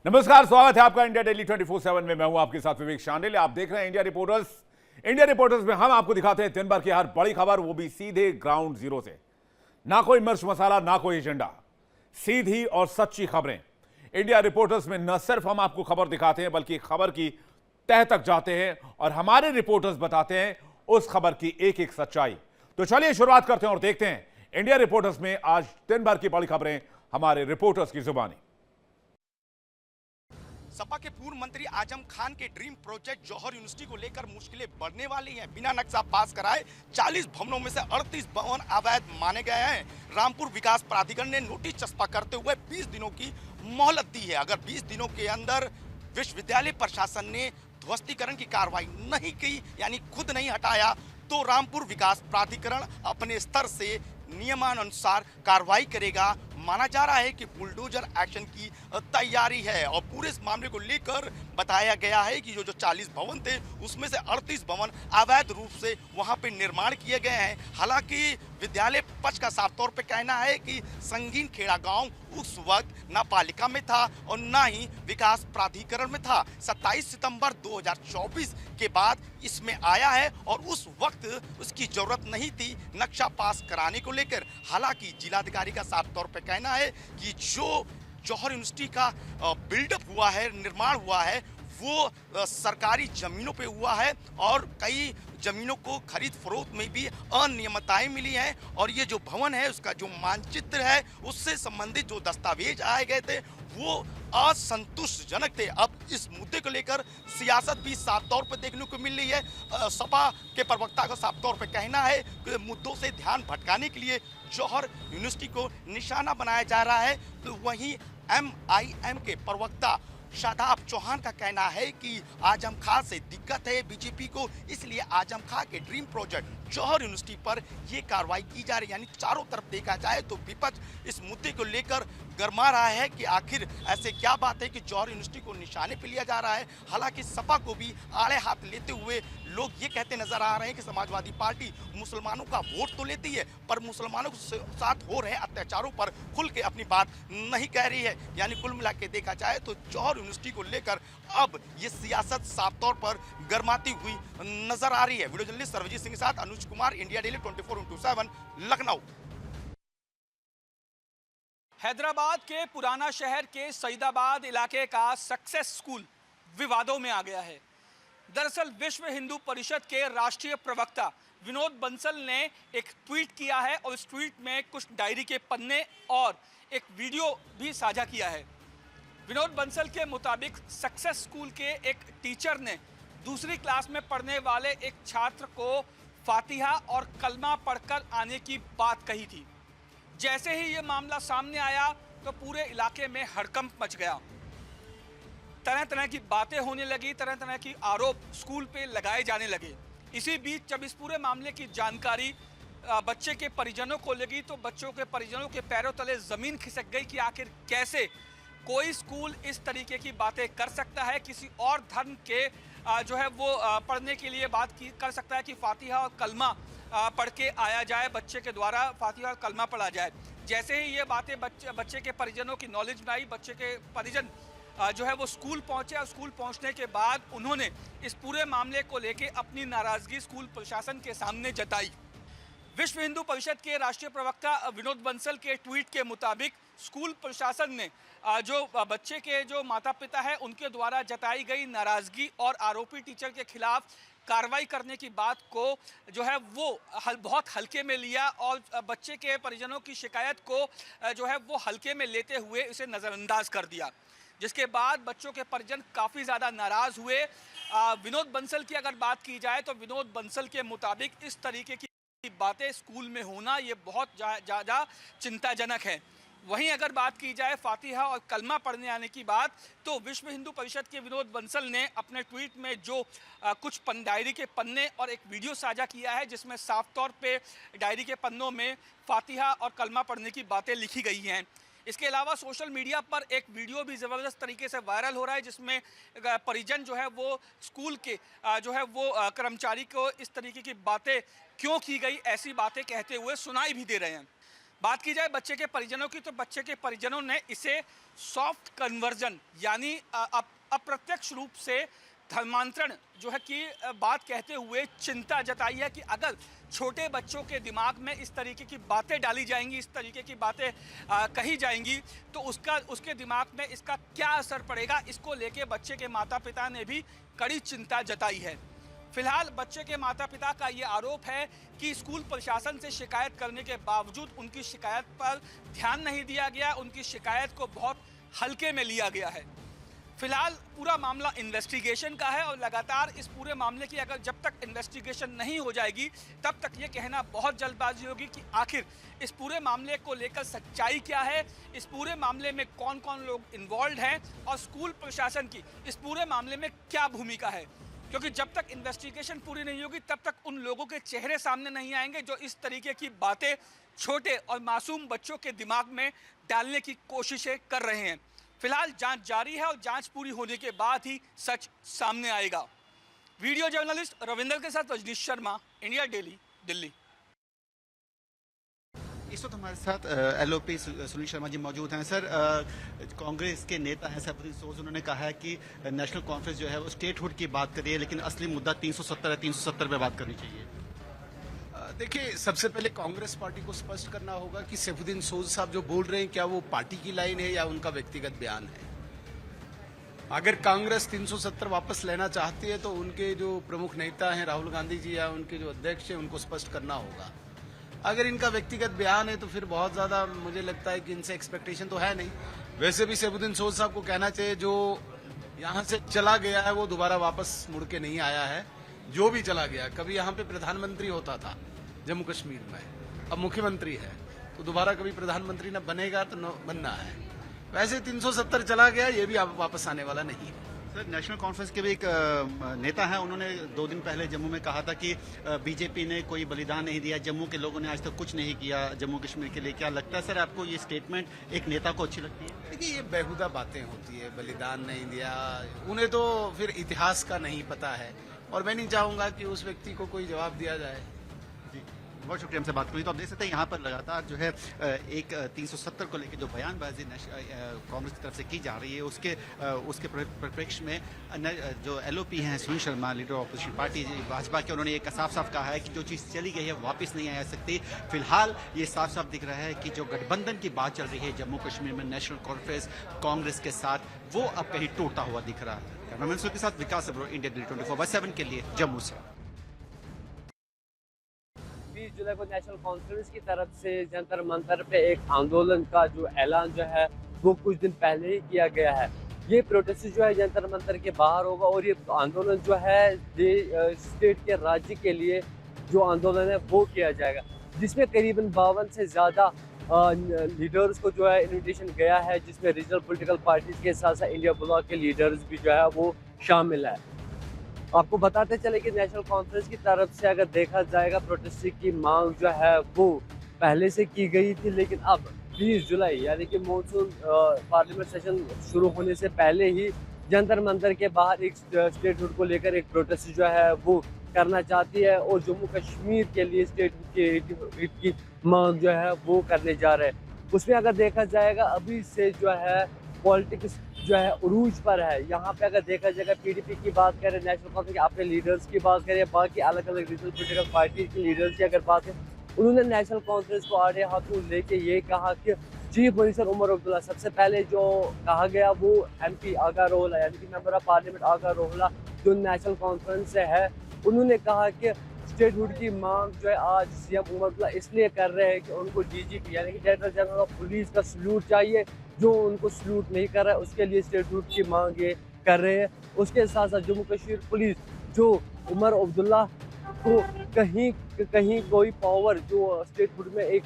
नमस्कार, स्वागत है आपका इंडिया डेली 24/7 में। मैं हूं आपके साथ विवेक शांडिल। आप देख रहे हैं इंडिया रिपोर्टर्स। इंडिया रिपोर्टर्स में हम आपको दिखाते हैं दिन भर की हर बड़ी खबर, वो भी सीधे ग्राउंड जीरो से। ना कोई मिर्च मसाला, ना कोई एजेंडा, सीधी और सच्ची खबरें। इंडिया रिपोर्टर्स में न सिर्फ हम आपको खबर दिखाते हैं, बल्कि खबर की तह तक जाते हैं और हमारे रिपोर्टर्स बताते हैं उस खबर की एक एक सच्चाई। तो चलिए शुरुआत करते हैं और देखते हैं इंडिया रिपोर्टर्स में आज दिन भर की बड़ी खबरें हमारे रिपोर्टर्स की जुबानी। सपा के पूर्व मंत्री आजम खान के ड्रीम प्रोजेक्ट जौहर यूनिवर्सिटी को लेकर मुश्किलें बढ़ने वाली हैं। बिना नक्शा पास कराए 40 भवनों में से 38 भवन अवैध माने गए हैं। रामपुर विकास प्राधिकरण ने नोटिस चस्पा करते हुए 20 दिनों की मोहलत दी है। अगर 20 दिनों के अंदर विश्वविद्यालय प्रशासन ने ध्वस्तीकरण की कार्रवाई नहीं की, यानी खुद नहीं हटाया, तो रामपुर विकास प्राधिकरण अपने स्तर से नियमानुसार कार्रवाई करेगा। माना जा रहा है कि बुलडोजर एक्शन की तैयारी है और पूरे इस मामले को लेकर बताया गया है कि जो 40 भवन थे उसमें से 38 भवन अवैध रूप से वहां पे निर्माण किए गए हैं। हालांकि विद्यालय पक्ष का साफ तौर पे कहना है कि संगीन खेड़ा गांव उस वक्त न पालिका में था और न ही विकास प्राधिकरण में था। 27 सितंबर 2024 के बाद इसमें आया है और उस वक्त उसकी जरूरत नहीं थी नक्शा पास कराने को लेकर। हालांकि जिलाधिकारी का साफ तौर पे कहना है कि जो जौहर यूनिवर्सिटी का बिल्डअप हुआ है, निर्माण हुआ है, वो सरकारी जमीनों पे हुआ है और कई जमीनों को खरीद फरोख्त में भी अनियमितताएं मिली हैं। और ये जो भवन है उसका जो मानचित्र है उससे संबंधित जो दस्तावेज आए गए थे वो असंतुष्टजनक थे। अब इस मुद्दे को लेकर सियासत भी साफ तौर पर देखने को मिल रही है। सपा के प्रवक्ता का साफ तौर पर कहना है कि मुद्दों से ध्यान भटकाने के लिए जौहर यूनिवर्सिटी को निशाना बनाया जा रहा है। तो वहीं MIM के प्रवक्ता शादाब चौहान का कहना है कि आजम खान से दिक्कत है बीजेपी को, इसलिए आजम खान के ड्रीम प्रोजेक्ट जौहर यूनिवर्सिटी पर यह कार्रवाई की जा रही है। यानी चारों तरफ देखा जाए तो विपक्ष इस मुद्दे को लेकर गरमा रहा है कि आखिर ऐसे क्या बात है कि जौहर यूनिवर्सिटी को निशाने पर लिया जा रहा है। हालांकि सपा को भी आड़े हाथ लेते हुए लोग ये कहते नजर आ रहे हैं कि समाजवादी पार्टी मुसलमानों का वोट तो लेती है पर मुसलमानों के साथ हो रहे अत्याचारों पर खुल के अपनी बात नहीं कह रही है। यानी कुल मिला के देखा जाए तो जौहर यूनिवर्सिटी को लेकर अब ये सियासत साफ तौर पर गरमाती हुई नजर आ रही है। वीडियो जर्नलिस्ट सर्वजीत सिंह के साथ अनुज कुमार, इंडिया डेली 24/7, लखनऊ। हैदराबाद के पुराना शहर के सईदाबाद इलाके का सक्सेस स्कूल विवादों में आ गया है। दरअसल विश्व हिंदू परिषद के राष्ट्रीय प्रवक्ता विनोद बंसल ने एक ट्वीट किया है और इस ट्वीट में कुछ डायरी के पन्ने और एक वीडियो भी साझा किया है। विनोद बंसल के मुताबिक सक्सेस स्कूल के एक टीचर ने दूसरी क्लास में पढ़ने वाले एक छात्र को फातिहा और कलमा पढ़कर आने की बात कही थी। जैसे ही ये मामला सामने आया तो पूरे इलाके में हड़कंप मच गया। तरह तरह की बातें होने लगी, तरह तरह की आरोप स्कूल पे लगाए जाने लगे। इसी बीच जब इस पूरे मामले की जानकारी बच्चे के परिजनों को लगी तो बच्चों के परिजनों के पैरों तले ज़मीन खिसक गई कि आखिर कैसे कोई स्कूल इस तरीके की बातें कर सकता है, किसी और धर्म के जो है वो पढ़ने के लिए कर सकता है कि फातिहा और कलमा पढ़ के आया जाए, बच्चे के द्वारा फातिहा और कलमा पढ़ा जाए। जैसे ही ये बातें बच्चे के परिजनों की नॉलेज में आई, बच्चे के परिजन जो है वो स्कूल पहुंचे और स्कूल पहुंचने के बाद उन्होंने इस पूरे मामले को लेके अपनी नाराज़गी स्कूल प्रशासन के सामने जताई। विश्व हिंदू परिषद के राष्ट्रीय प्रवक्ता विनोद बंसल के ट्वीट के मुताबिक स्कूल प्रशासन ने जो बच्चे के जो माता पिता है उनके द्वारा जताई गई नाराज़गी और आरोपी टीचर के खिलाफ कार्रवाई करने की बात को जो है वो बहुत हल्के में लिया और बच्चे के परिजनों की शिकायत को जो है वो हल्के में लेते हुए इसे नज़रअंदाज कर दिया, जिसके बाद बच्चों के परिजन काफ़ी ज़्यादा नाराज़ हुए। विनोद बंसल की अगर बात की जाए तो विनोद बंसल के मुताबिक इस तरीके की बातें स्कूल में होना ये बहुत ज़्यादा चिंताजनक है। वहीं अगर बात की जाए फातिहा और कलमा पढ़ने आने की बात, तो विश्व हिंदू परिषद के विनोद बंसल ने अपने ट्वीट में जो कुछ डायरी के पन्ने और एक वीडियो साझा किया है जिसमें साफ तौर पे डायरी के पन्नों में फातिहा और कलमा पढ़ने की बातें लिखी गई हैं। इसके अलावा सोशल मीडिया पर एक वीडियो भी ज़बरदस्त तरीके से वायरल हो रहा है जिसमें परिजन जो है वो स्कूल के जो है वो कर्मचारी को इस तरीके की बातें क्यों की गई ऐसी बातें कहते हुए सुनाई भी दे रहे हैं। बात की जाए बच्चे के परिजनों की, तो बच्चे के परिजनों ने इसे सॉफ्ट कन्वर्जन यानी अप्रत्यक्ष रूप से धर्मांतरण जो है कि बात कहते हुए चिंता जताई है कि अगर छोटे बच्चों के दिमाग में इस तरीके की बातें डाली जाएंगी, इस तरीके की बातें कही जाएंगी, तो उसके दिमाग में इसका क्या असर पड़ेगा, इसको लेके बच्चे के माता पिता ने भी कड़ी चिंता जताई है। फिलहाल बच्चे के माता पिता का ये आरोप है कि स्कूल प्रशासन से शिकायत करने के बावजूद उनकी शिकायत पर ध्यान नहीं दिया गया, उनकी शिकायत को बहुत हल्के में लिया गया है। फिलहाल पूरा मामला इन्वेस्टिगेशन का है और लगातार इस पूरे मामले की अगर जब तक इन्वेस्टिगेशन नहीं हो जाएगी तब तक ये कहना बहुत जल्दबाजी होगी कि आखिर इस पूरे मामले को लेकर सच्चाई क्या है, इस पूरे मामले में कौन कौन लोग इन्वॉल्व हैं और स्कूल प्रशासन की इस पूरे मामले में क्या भूमिका है। क्योंकि जब तक इन्वेस्टिगेशन पूरी नहीं होगी तब तक उन लोगों के चेहरे सामने नहीं आएंगे जो इस तरीके की बातें छोटे और मासूम बच्चों के दिमाग में डालने की कोशिशें कर रहे हैं। फिलहाल जांच जारी है और जांच पूरी होने के बाद ही सच सामने आएगा। वीडियो जर्नलिस्ट रविंदर के साथ रजनीश शर्मा, इंडिया डेली, दिल्ली। इस वक्त हमारे साथ एलओपी सुनील शर्मा जी मौजूद हैं। सर, कांग्रेस के नेता हैं सैफुद्दीन सोज, उन्होंने कहा है कि नेशनल कॉन्फ्रेंस जो है वो स्टेटहुड की बात कर रही है, लेकिन असली मुद्दा 370 है, 370 पे बात करनी चाहिए। देखिए, सबसे पहले कांग्रेस पार्टी को स्पष्ट करना होगा कि सैफुद्दीन सोज साहब जो बोल रहे हैं क्या वो पार्टी की लाइन है या उनका व्यक्तिगत बयान है। अगर कांग्रेस 370 वापस लेना चाहती है तो उनके जो प्रमुख नेता हैं राहुल गांधी जी या उनके जो अध्यक्ष हैं उनको स्पष्ट करना होगा। अगर इनका व्यक्तिगत बयान है तो फिर बहुत ज्यादा मुझे लगता है कि इनसे एक्सपेक्टेशन तो है नहीं। वैसे भी सैफुद्दीन सोज साहब को कहना चाहिए जो यहाँ से चला गया है वो दोबारा वापस मुड़ के नहीं आया है। जो भी चला गया, कभी यहाँ पे प्रधानमंत्री होता था जम्मू कश्मीर में, अब मुख्यमंत्री है, तो दोबारा कभी प्रधानमंत्री न बनेगा तो न बनना है। वैसे 370 चला गया, ये भी वापस आने वाला नहीं है। सर, नेशनल कॉन्फ्रेंस के भी एक नेता हैं, उन्होंने 2 दिन पहले जम्मू में कहा था कि बीजेपी ने कोई बलिदान नहीं दिया, जम्मू के लोगों ने आज तक कुछ नहीं किया जम्मू कश्मीर के लिए। क्या लगता है सर आपको ये स्टेटमेंट एक नेता को अच्छी लगती है? देखिए, ये बेहुदा बातें होती है, बलिदान नहीं दिया, उन्हें तो फिर इतिहास का नहीं पता है और मैं नहीं चाहूंगा कि उस व्यक्ति को कोई जवाब दिया जाए। बहुत शुक्रिया हमसे बात करी। तो आप देख सकते हैं यहाँ पर लगातार जो है एक 370 को लेकर जो बयानबाजी कांग्रेस की तरफ से की जा रही है उसके परिप्रेक्ष्य में जो एलओपी हैं Sunil Sharma, leader of opposition party Bhajpa के, उन्होंने एक साफ साफ कहा है कि जो चीज़ चली गई है वापस नहीं आ सकती। फिलहाल ये साफ साफ दिख रहा है कि जो गठबंधन की बात चल रही है जम्मू कश्मीर में नेशनल कॉन्फ्रेंस कांग्रेस के साथ, वो अब कहीं टूटता हुआ दिख रहा है। कैमरामैन के साथ विकास अब्रो, इंडिया डेली 24/7 के लिए जम्मू से। 20 जुलाई को नेशनल कॉन्फ्रेंस की तरफ से जंतर मंतर पे एक आंदोलन का जो ऐलान जो है वो कुछ दिन पहले ही किया गया है। ये प्रोटेस्ट जो है जंतर मंतर के बाहर होगा और ये आंदोलन जो है स्टेट के राज्य के लिए जो आंदोलन है वो किया जाएगा, जिसमें करीबन 52 से ज़्यादा लीडर्स को जो है इन्विटेशन गया है, जिसमें रीजनल पॉलिटिकल पार्टीज के साथ साथ इंडिया ब्लॉक के लीडर्स भी जो है वो शामिल है। आपको बताते चले कि नेशनल कॉन्फ्रेंस की तरफ से अगर देखा जाएगा प्रोटेस्ट की मांग जो है वो पहले से की गई थी, लेकिन अब 20 जुलाई यानी कि मॉनसून पार्लियामेंट सेशन शुरू होने से पहले ही जंतर मंतर के बाहर एक स्टेटहुड को लेकर एक प्रोटेस्ट जो है वो करना चाहती है और जम्मू कश्मीर के लिए स्टेटहुड की मांग जो है वो करने जा रहे हैं। उसमें अगर देखा जाएगा अभी से जो है पॉलिटिक्स जो है उरूज पर है। यहाँ पे अगर देखा जाएगा पीडीपी की बात करें, नेशनल कॉन्फ्रेंस के अपने लीडर्स की बात करें, बाकी अलग अलग रीजनल पॉलिटिकल पार्टी के लीडर्स की अगर बात करें, उन्होंने नेशनल कॉन्फ्रेंस को आड़े हाथों लेके ये कहा कि चीफ मिनिस्टर उमर अब्दुल्ला, सबसे पहले जो कहा गया वो एमपी आगा रोहला यानी कि मेंबर ऑफ पार्लियामेंट आगा रोहला जो नेशनल कॉन्फ्रेंस से है, उन्होंने कहा कि स्टेटहुड की मांग जो है आज सीएम उमर अब्दुल्ला इसलिए कर रहे हैं कि उनको डीजीपी यानी कि डायरेक्टर जनरल ऑफ पुलिस का सल्यूट चाहिए, जो उनको सल्यूट नहीं कर रहा है उसके लिए स्टेटहुड की मांग ये कर रहे हैं। उसके साथ साथ जम्मू कश्मीर पुलिस जो उमर अब्दुल्ला को कहीं कहीं कोई पावर जो स्टेटहुड में एक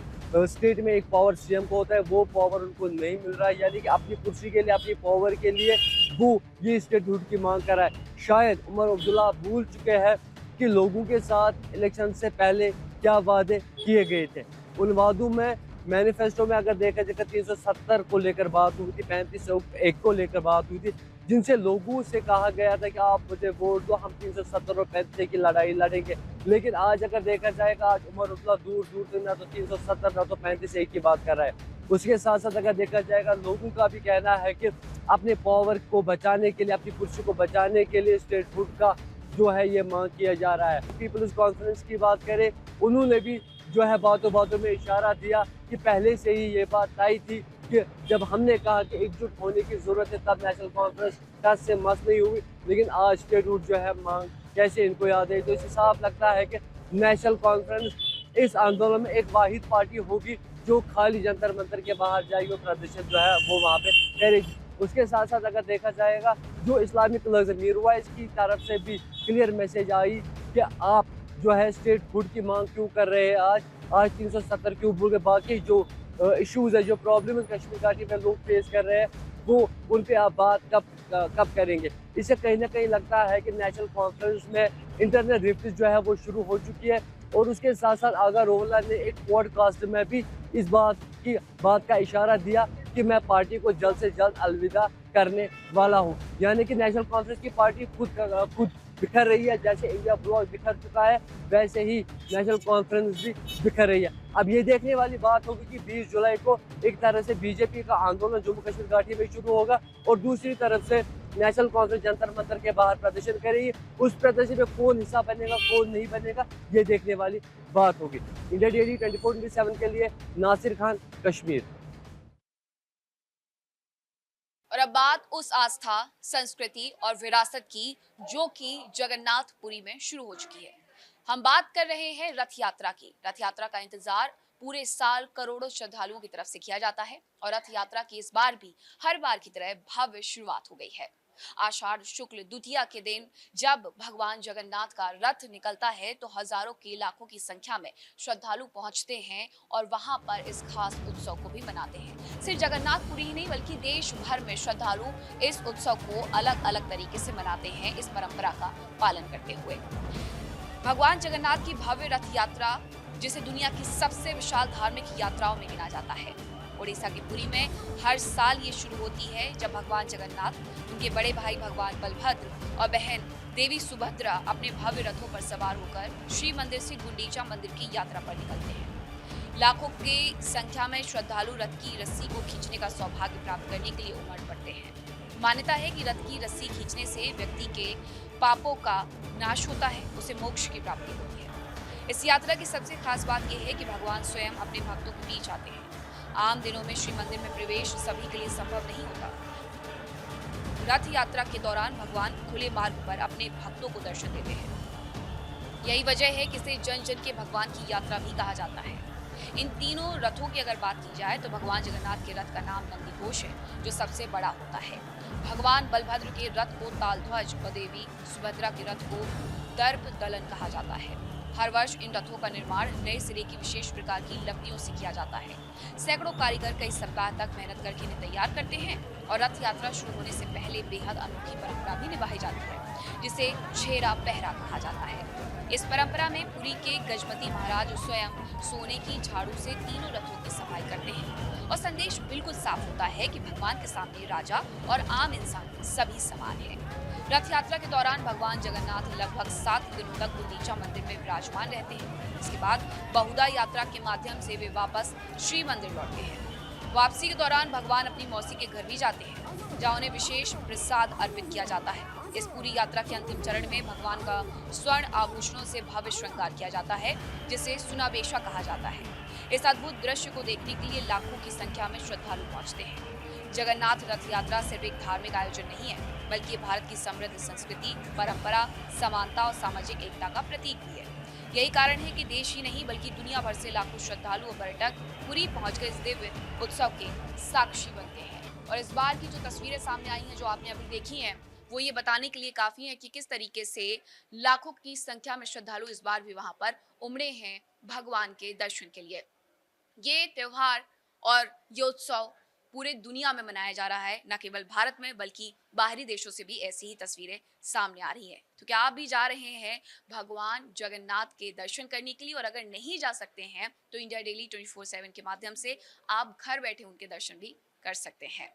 स्टेट में एक पावर सीएम को होता है वो पावर उनको नहीं मिल रहा है, यानी कि अपनी कुर्सी के लिए अपनी पावर के लिए वो ये स्टेटहुड की मांग कर रहा है। शायद उमर अब्दुल्ला भूल चुके हैं कि लोगों के साथ इलेक्शन से पहले क्या वादे किए गए थे। उन वादों में मैनिफेस्टो में अगर देखा जाए 370 को लेकर बात हुई थी, 3501 को लेकर बात हुई थी, जिनसे लोगों से कहा गया था कि आप मुझे वोट दो, हम 370 और 35 की लड़ाई लड़ेंगे। लेकिन आज अगर देखा जाएगा, आज उमर उतना दूर दूर तक ना तो 370 ना तो 35 की बात कर रहा है। उसके साथ साथ अगर देखा जाएगा, लोगों का भी कहना है कि अपने पावर को बचाने के लिए, अपनी कुर्सी को बचाने के लिए स्टेटहुड का जो है ये मांग किया जा रहा है। पीपल्स कॉन्फ्रेंस की बात करें, उन्होंने भी जो है बातों बातों में इशारा दिया कि पहले से ही ये बात तय थी कि जब हमने कहा कि एकजुट होने की जरूरत है तब नेशनल कॉन्फ्रेंस टस से मस नहीं हुई। लेकिन आज स्टेटहुड जो है मांग कैसे इनको याद है, तो इससे साफ लगता है कि नेशनल कॉन्फ्रेंस इस आंदोलन में एक वाहिद पार्टी होगी जो खाली जंतर मंतर के बाहर जाएगी और प्रदर्शन जो है वो वहाँ पे करेगी। उसके साथ साथ अगर देखा जाएगा, जो इस्लामिक लफ्ज़ मीरवाइज की तरफ से भी क्लियर मैसेज आई कि आप जो है स्टेटहुड की मांग क्यों कर रहे हैं। आज 370 क्यों भूल गए, बाकी जो इश्यूज है, जो प्रॉब्लम कश्मीर घाटी में लोग फेस कर रहे हैं, वो उन पे आप बात कब करेंगे। इससे कहीं ना कहीं लगता है कि नेशनल कॉन्फ्रेंस में इंटरनल रिफ्ट जो है वो शुरू हो चुकी है। और उसके साथ साथ आगा रोहला ने एक पॉडकास्ट में भी इस बात का इशारा दिया कि मैं पार्टी को जल्द से जल्द अलविदा करने वाला हूँ। यानी कि नेशनल कॉन्फ्रेंस की पार्टी खुद बिखर रही है। जैसे इंडिया ब्लॉक बिखर चुका है, वैसे ही नेशनल कॉन्फ्रेंस भी बिखर रही है। अब ये देखने वाली बात होगी कि 20 जुलाई को एक तरह से बीजेपी का आंदोलन जम्मू कश्मीर घाटी में शुरू होगा और दूसरी तरफ से नेशनल कांफ्रेंस जंतर मंतर के बाहर प्रदर्शन करेगी। उस प्रदर्शन में कौन हिस्सा बनेगा, कौन नहीं बनेगा, ये देखने वाली बात होगी। इंडिया डेली 24/7 के लिए नासिर खान, कश्मीर। और अब बात उस आस्था, संस्कृति और विरासत की जो कि जगन्नाथपुरी में शुरू हो चुकी है। हम बात कर रहे हैं रथ यात्रा की। रथ यात्रा का इंतजार पूरे साल करोड़ों श्रद्धालुओं की तरफ से किया जाता है और रथ यात्रा की इस बार भी हर बार की तरह भव्य शुरुआत हो गई है। आषाढ़ शुक्ल द्वितीया के दिन जब भगवान जगन्नाथ का रथ निकलता है तो हजारों की लाखों की संख्या में श्रद्धालु पहुंचते हैं और वहां पर इस खास उत्सव को भी मनाते हैं। सिर्फ जगन्नाथपुरी ही नहीं बल्कि देश भर में श्रद्धालु इस उत्सव को अलग अलग तरीके से मनाते हैं, इस परंपरा का पालन करते हुए। भगवान जगन्नाथ की भव्य रथ यात्रा, जिसे दुनिया की सबसे विशाल धार्मिक यात्राओं में गिना जाता है, ओडिशा के पुरी में हर साल ये शुरू होती है जब भगवान जगन्नाथ, उनके बड़े भाई भगवान बलभद्र और बहन देवी सुभद्रा अपने भव्य रथों पर सवार होकर श्री मंदिर से गुंडीचा मंदिर की यात्रा पर निकलते हैं। लाखों की संख्या में श्रद्धालु रथ की रस्सी को खींचने का सौभाग्य प्राप्त करने के लिए उमड़ पड़ते हैं। मान्यता है कि रथ की रस्सी खींचने से व्यक्ति के पापों का नाश होता है, उसे मोक्ष की प्राप्ति होती है। इस यात्रा की सबसे खास बात यह है कि भगवान स्वयं अपने भक्तों के बीच आते हैं। आम दिनों में श्री मंदिर में प्रवेश सभी के लिए संभव नहीं होता। रथ यात्रा के दौरान भगवान खुले मार्ग पर अपने भक्तों को दर्शन देते हैं। यही वजह है कि इसे जन जन के भगवान की यात्रा भी कहा जाता है। इन तीनों रथों की अगर बात की जाए तो भगवान जगन्नाथ के रथ का नाम नंदीघोष है, जो सबसे बड़ा होता है। भगवान बलभद्र के रथ को तालध्वज और देवी सुभद्रा के रथ को दर्प दलन कहा जाता है। हर वर्ष इन रथों का निर्माण नए सिरे की विशेष प्रकार की लकड़ियों से किया जाता है। सैकड़ों कारीगर कई सप्ताह तक मेहनत करके इन्हें तैयार करते हैं और रथ यात्रा शुरू होने से पहले बेहद अनोखी परंपरा भी निभाई जाती है, जिसे छेरा पहरा कहा जाता है। इस परंपरा में पुरी के गजपति महाराज स्वयं सोने की झाड़ू से तीनों रथों की सफाई करते हैं और संदेश बिल्कुल साफ होता है कि भगवान के सामने राजा और आम इंसान सभी समान है। रथ यात्रा के दौरान भगवान जगन्नाथ लगभग 7 दिनों तक गुंडीचा मंदिर में विराजमान रहते हैं। इसके बाद बहुधा यात्रा के माध्यम से वे वापस श्री मंदिर लौटते हैं। वापसी के दौरान भगवान अपनी मौसी के घर भी जाते हैं, जहाँ उन्हें विशेष प्रसाद अर्पित किया जाता है। इस पूरी यात्रा के अंतिम चरण में भगवान का स्वर्ण आभूषणों से भव्य श्रृंगार किया जाता है, जिसे सुनावेशा कहा जाता है। इस अद्भुत दृश्य को देखने के लिए लाखों की संख्या में श्रद्धालु पहुंचते हैं। जगन्नाथ रथ यात्रा सिर्फ एक धार्मिक आयोजन नहीं है, बल्कि भारत की समृद्ध संस्कृति, परंपरा, समानता और सामाजिक एकता का प्रतीक भी है। यही कारण है कि देश ही नहीं बल्कि दुनिया भर से लाखों श्रद्धालु और पर्यटक पुरी पहुंचकर इस दिव्य उत्सव के साक्षी बनते हैं। और इस बार की जो तस्वीरें सामने आई हैं, जो आपने अभी देखी हैं, वो ये बताने के लिए काफ़ी है कि किस तरीके से लाखों की संख्या में श्रद्धालु इस बार भी वहाँ पर उमड़े हैं भगवान के दर्शन के लिए। ये त्यौहार और ये उत्सव पूरे दुनिया में मनाया जा रहा है, न केवल भारत में बल्कि बाहरी देशों से भी ऐसी ही तस्वीरें सामने आ रही है। तो क्या आप भी जा रहे हैं भगवान जगन्नाथ के दर्शन करने के लिए? और अगर नहीं जा सकते हैं तो इंडिया डेली 24/7 के माध्यम से आप घर बैठे उनके दर्शन भी कर सकते हैं।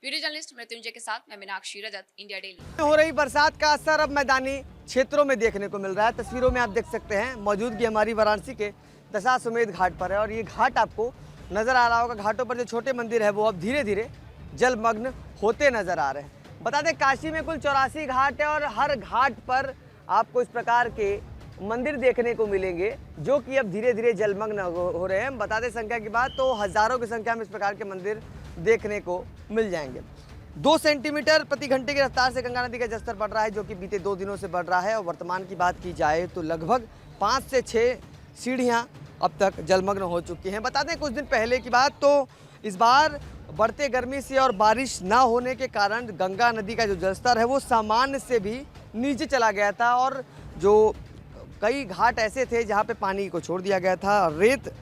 वीडियो जर्नलिस्ट मृत्युंजय के साथ मैं मीनाक्षी रजत, इंडिया डेली। हो रही बरसात का असर अब मैदानी क्षेत्रों में देखने को मिल रहा है। तस्वीरों में आप देख सकते हैं मौजूदगी हमारी वाराणसी के दशाश्वमेध घाट पर है और ये घाट आपको नजर आ रहा होगा। घाटों पर जो छोटे मंदिर है वो अब धीरे धीरे जलमग्न होते नजर आ रहे हैं। बता दें काशी में कुल 84 घाट है और हर घाट पर आपको इस प्रकार के मंदिर देखने को मिलेंगे जो कि अब धीरे धीरे जलमग्न हो रहे हैं। बता दें संख्या की बात तो हजारों की संख्या में इस प्रकार के मंदिर देखने को मिल जाएंगे। 2 सेंटीमीटर प्रति घंटे की रफ्तार से गंगा नदी का जलस्तर बढ़ रहा है जो कि बीते 2 दिनों से बढ़ रहा है और वर्तमान की बात की जाए तो लगभग 5 से 6 सीढ़ियां अब तक जलमग्न हो चुकी हैं। बता दें कुछ दिन पहले की बात तो इस बार बढ़ते गर्मी से और बारिश ना होने के कारण गंगा नदी का जो जलस्तर है वो सामान्य से भी नीचे चला गया था और जो कई घाट ऐसे थे जहाँ पे पानी को छोड़ दिया गया था, रेत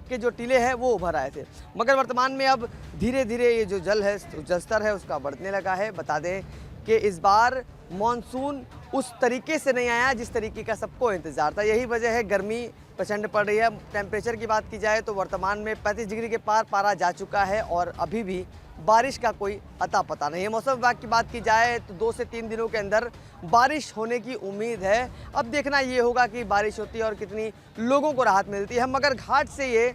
के जो टीले हैं वो उभर आए थे। मगर वर्तमान में अब धीरे धीरे ये जो जलस्तर है उसका बढ़ने लगा है। बता दें कि इस बार मॉनसून उस तरीके से नहीं आया जिस तरीके का सबको इंतज़ार था। यही वजह है गर्मी प्रचंड पड़ रही है। टेम्परेचर की बात की जाए तो वर्तमान में 35 डिग्री के पार पारा जा चुका है और अभी भी बारिश का कोई अता पता नहीं है। मौसम विभाग की बात की जाए तो 2 से 3 दिनों के अंदर बारिश होने की उम्मीद है। अब देखना ये होगा कि बारिश होती है और कितनी लोगों को राहत मिलती है। मगर घाट से ये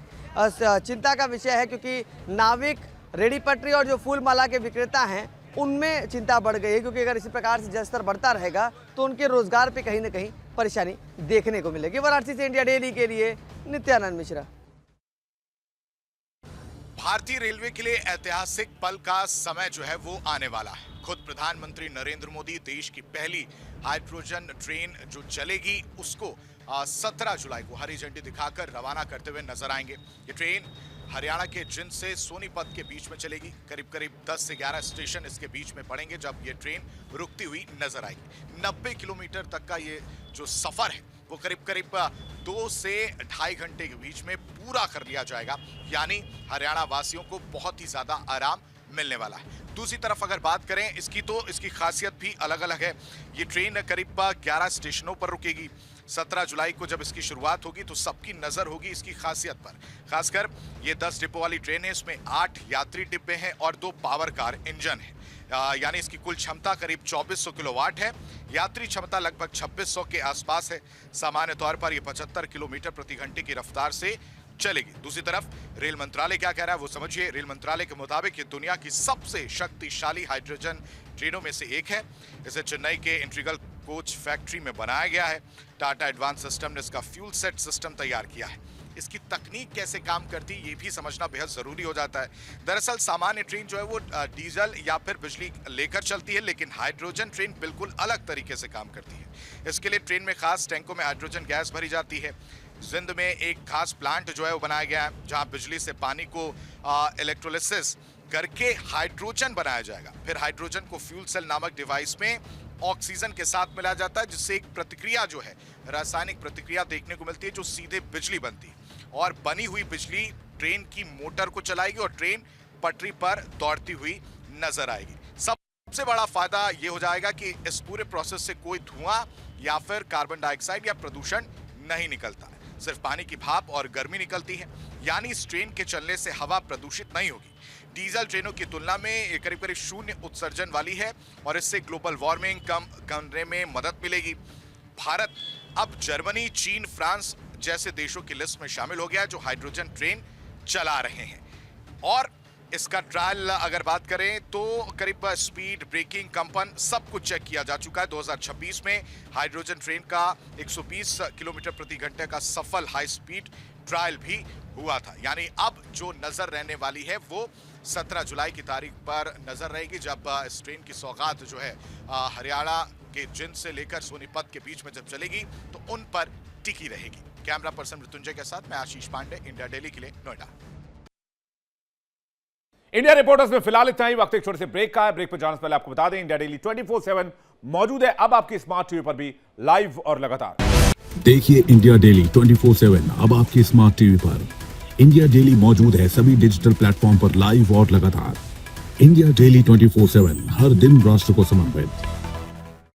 चिंता का विषय है क्योंकि नाविक, रेडी पटरी और जो फूल माला के विक्रेता हैं उनमें चिंता बढ़ गई है क्योंकि अगर इसी प्रकार से जलस्तर बढ़ता रहेगा तो उनके रोजगार पे कहीं ना कहीं परेशानी देखने को मिलेगी। वाराणसी से इंडिया डेली के लिए नित्यानंद मिश्रा। भारतीय रेलवे के लिए ऐतिहासिक पल का समय जो है वो आने वाला है। खुद प्रधानमंत्री नरेंद्र मोदी देश की पहली हाइड्रोजन ट्रेन जो चलेगी उसको 17 जुलाई को हरी झंडी दिखाकर रवाना करते हुए नजर आएंगे। ये ट्रेन हरियाणा के जिंद से सोनीपत के बीच में चलेगी। करीब करीब 10 से 11 स्टेशन इसके बीच में पड़ेंगे जब ये ट्रेन रुकती हुई नजर आएगी। 90 किलोमीटर तक का ये जो सफर है वो करीब करीब 2 से 2.5 घंटे के बीच में पूरा कर लिया जाएगा। यानी हरियाणा वासियों को बहुत ही ज्यादा आराम मिलने वाला है। दूसरी तरफ अगर बात करें इसकी तो इसकी खासियत भी अलग अलग है। ये ट्रेन करीब 11 स्टेशनों पर रुकेगी। 17 जुलाई को जब इसकी शुरुआत होगी तो सबकी नजर होगी इसकी खासियत पर। खासकर ये 10 डिब्बों वाली ट्रेन है। इसमें 8 यात्री डिब्बे हैं और 2 पावर कार इंजन है। यानी इसकी कुल क्षमता करीब 2400 किलोवाट है। यात्री क्षमता लगभग 2600 के आसपास है। सामान्य तौर पर यह 75 किलोमीटर प्रति घंटे की रफ्तार से चलेगी। दूसरी तरफ रेल मंत्रालय क्या कह रहा है वो समझिए। रेल मंत्रालय के मुताबिक ये दुनिया की सबसे शक्तिशाली हाइड्रोजन ट्रेनों में से एक है। इसे चेन्नई के इंटीग्रल कोच फैक्ट्री में बनाया गया है। टाटा एडवांस सिस्टम ने इसका फ्यूल सेट सिस्टम तैयार किया है। इसकी तकनीक कैसे काम करती है ये भी समझना बेहद जरूरी हो जाता है। दरअसल सामान्य ट्रेन जो है वो डीजल या फिर बिजली लेकर चलती है, लेकिन हाइड्रोजन ट्रेन बिल्कुल अलग तरीके से काम करती है। इसके लिए ट्रेन में खास टैंकों में हाइड्रोजन गैस भरी जाती है। जिंद में एक खास प्लांट जो है वो बनाया गया है जहां बिजली से पानी को इलेक्ट्रोलिसिस करके हाइड्रोजन बनाया जाएगा। फिर हाइड्रोजन को फ्यूल सेल नामक डिवाइस में ऑक्सीजन के साथ मिलाया जाता है जिससे एक प्रतिक्रिया जो है रासायनिक प्रतिक्रिया देखने को मिलती है जो सीधे बिजली बनती है और बनी हुई बिजली ट्रेन की मोटर को चलाएगी और ट्रेन पटरी पर दौड़ती हुई नजर आएगी। सबसे बड़ा फायदा ये हो जाएगा कि इस पूरे प्रोसेस से कोई धुआं या फिर कार्बन डाइऑक्साइड या प्रदूषण नहीं निकलता है। सिर्फ पानी की भाप और गर्मी निकलती है। यानी इस ट्रेन के चलने से हवा प्रदूषित नहीं होगी। डीजल ट्रेनों की तुलना में ये करीब करीब 0 उत्सर्जन वाली है और इससे ग्लोबल वार्मिंग कम करने में मदद मिलेगी। भारत अब जर्मनी, चीन, फ्रांस जैसे देशों की लिस्ट में शामिल हो गया है जो हाइड्रोजन ट्रेन चला रहे हैं। और इसका ट्रायल अगर बात करें तो करीब स्पीड, ब्रेकिंग, कंपन सब कुछ चेक किया जा चुका है। 2026 में हाइड्रोजन ट्रेन का 120 किलोमीटर प्रति घंटे का सफल हाई स्पीड ट्रायल भी हुआ था। यानी अब जो नजर रहने वाली है वो 17 जुलाई की तारीख पर नजर रहेगी जब इस ट्रेन की सौगात जो है हरियाणा के जिंद से लेकर सोनीपत के बीच में जब चलेगी तो उन पर टिकी रहेगी। कैमरा पर्सन मृत्युंजय के साथ मैं आशीष पांडे, इंडिया डेली के लिए नोएडा। इंडिया रिपोर्टर्स में फिलहाल इतना ही। वक्त एक छोटे से ब्रेक का है। ब्रेक पर जाने से पहले आपको बता दें इंडिया डेली 24/7 मौजूद है अब आपकी स्मार्ट टीवी पर भी लाइव और लगातार। देखिए इंडिया डेली 24/7 अब आपकी स्मार्ट टीवी पर इंडिया डेली मौजूद है सभी डिजिटल प्लेटफॉर्म पर लाइव और लगातार। इंडिया डेली 24/7, हर दिन राष्ट्र को समर्पित।